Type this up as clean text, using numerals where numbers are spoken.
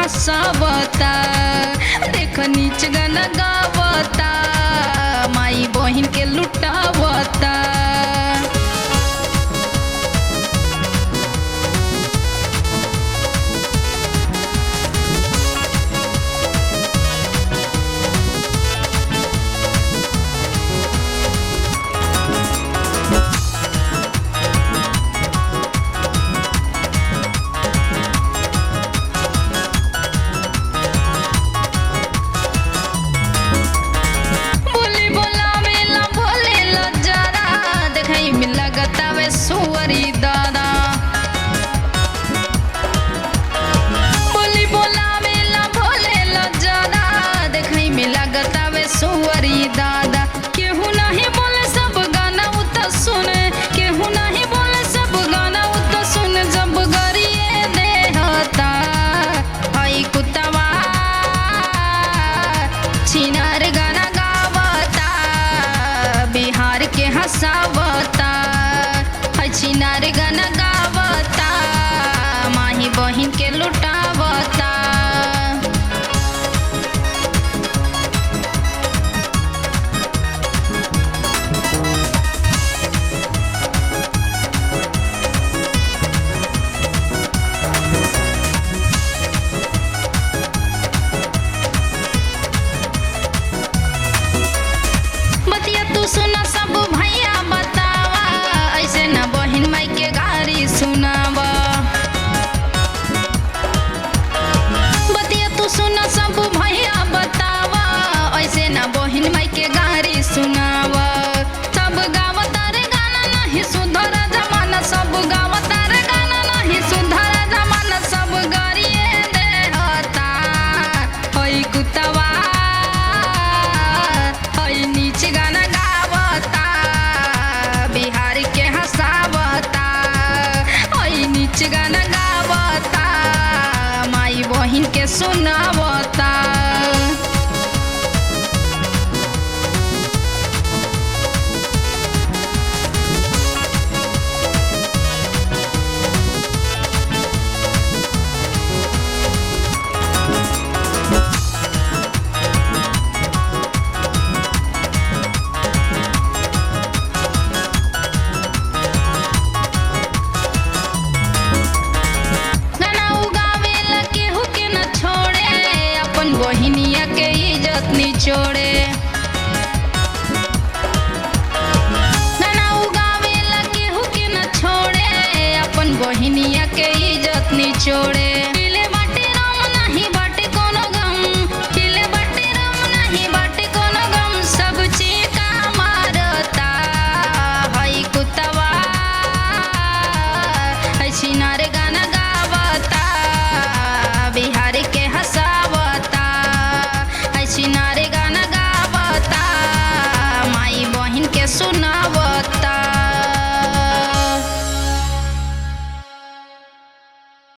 हंसावता। देख नीच गाना गावता, माई बहिन के लुटावता। सुअरी दादा बोली बोलावेला भोलेला ज्यादा, देखई में लगता वे सुअरी दादा। केहू नहीं बोले सब गाना उत सुने, केहू नहीं बोले सब गाना उत सुन। जब गरिए देहता हई कुत्तवा छिनार गाना गावता, बिहार के हंसावता। छिनार गाना गावता, माही बहिन के लुटावता। बतिया तू सुना सब भैया बतावा, ऐसे ना बहिन माई के गारी सुनावा। बतिया तू सुना सब भैया बतावा, ऐसे ना बहिन माई के गारी सुनावा। सब गावता रे गाना नहीं सुधर जमाना, सब गावता रे गाना नहीं सुधर जमाना। सब गरिए देहता हई कुत्तवा हई नीच गाना गावता, बिहार के हंसावता। हई नीच गाना गावता, माई बहिन के सुनावता। बहिनिया के इज्जत निचोड़े, गाना उगावेला केहू के न छोड़े, अपन बहिनिया के इज्जत निचोड़े।